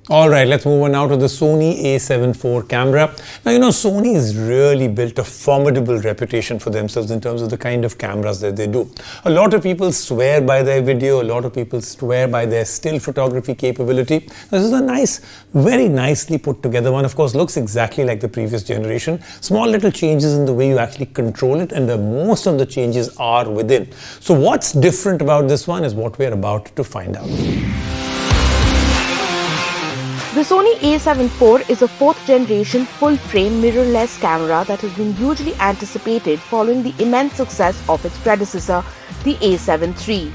Alright, let's move on now to the Sony A7 IV camera. Now, Sony has really built a formidable reputation for themselves in terms of the kind of cameras that they do. A lot of people swear by their video, a lot of people swear by their still photography capability. This is a nice, very nicely put together one. Of course, looks exactly like the previous generation. Small little changes in the way you actually control it, and most of the changes are within. So what's different about this one is what we're about to find out. The Sony A7 IV is a 4th generation full-frame mirrorless camera that has been hugely anticipated following the immense success of its predecessor, the A7 III.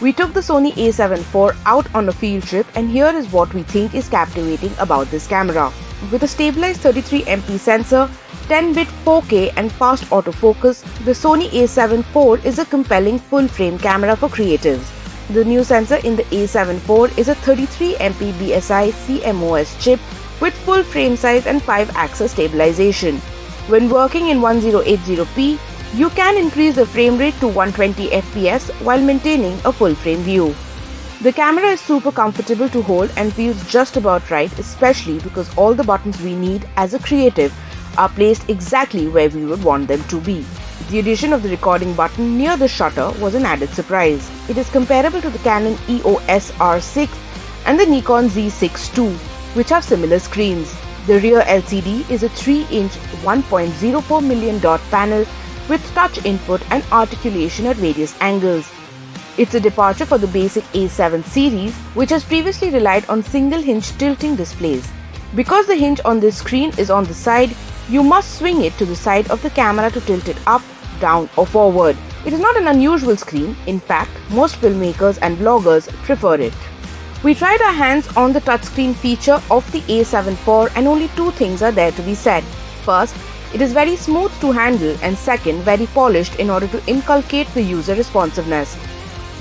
We took the Sony A7 IV out on a field trip, and here is what we think is captivating about this camera. With a stabilized 33MP sensor, 10-bit 4K and fast autofocus, the Sony A7 IV is a compelling full-frame camera for creatives. The new sensor in the A7 IV is a 33MP BSI CMOS chip with full frame size and 5-axis stabilization. When working in 1080p, you can increase the frame rate to 120 FPS while maintaining a full frame view. The camera is super comfortable to hold and feels just about right, especially because all the buttons we need as a creative are placed exactly where we would want them to be. The addition of the recording button near the shutter was an added surprise. It is comparable to the Canon EOS R6 and the Nikon Z6 II, which have similar screens. The rear LCD is a 3-inch 1.04 million dot panel with touch input and articulation at various angles. It's a departure for the basic A7 series, which has previously relied on single-hinge tilting displays. Because the hinge on this screen is on the side, you must swing it to the side of the camera to tilt it up, down or forward. It is not an unusual screen. In fact, most filmmakers and vloggers prefer it. We tried our hands on the touchscreen feature of the A7 IV, and only two things are there to be said. First, it is very smooth to handle, and second, very polished in order to inculcate the user responsiveness.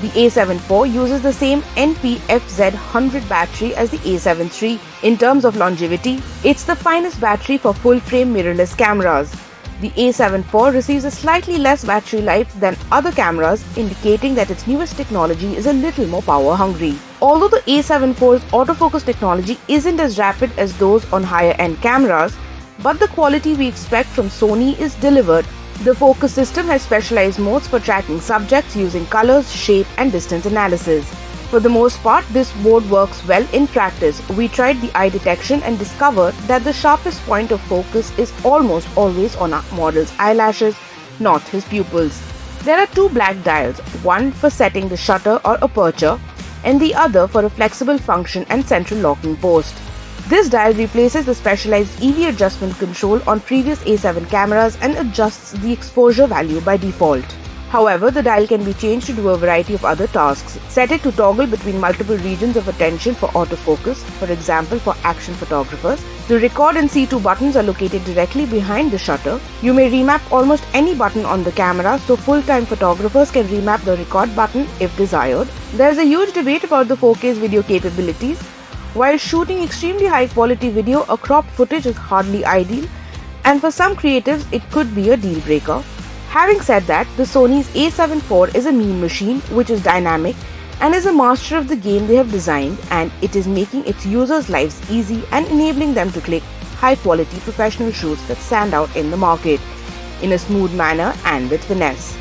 The A7 IV uses the same NPFZ100 battery as the A7 III. In terms of longevity, it's the finest battery for full-frame mirrorless cameras. The A7 IV receives a slightly less battery life than other cameras, indicating that its newest technology is a little more power-hungry. Although the A7 IV's autofocus technology isn't as rapid as those on higher-end cameras, but the quality we expect from Sony is delivered. The focus system has specialized modes for tracking subjects using colors, shape and distance analysis. For the most part, this mode works well in practice. We tried the eye detection and discovered that the sharpest point of focus is almost always on our model's eyelashes, not his pupils. There are two black dials, one for setting the shutter or aperture and the other for a flexible function and central locking post. This dial replaces the specialized EV adjustment control on previous A7 cameras and adjusts the exposure value by default. However, the dial can be changed to do a variety of other tasks. Set it to toggle between multiple regions of attention for autofocus, for example for action photographers. The record and C2 buttons are located directly behind the shutter. You may remap almost any button on the camera, so full-time photographers can remap the record button if desired. There is a huge debate about the 4K's video capabilities. While shooting extremely high-quality video, a cropped footage is hardly ideal, and for some creatives it could be a deal breaker. Having said that, the Sony's A7 IV is a mean machine which is dynamic and is a master of the game they have designed, and it is making its users' lives easy and enabling them to click high-quality professional shoots that stand out in the market in a smooth manner and with finesse.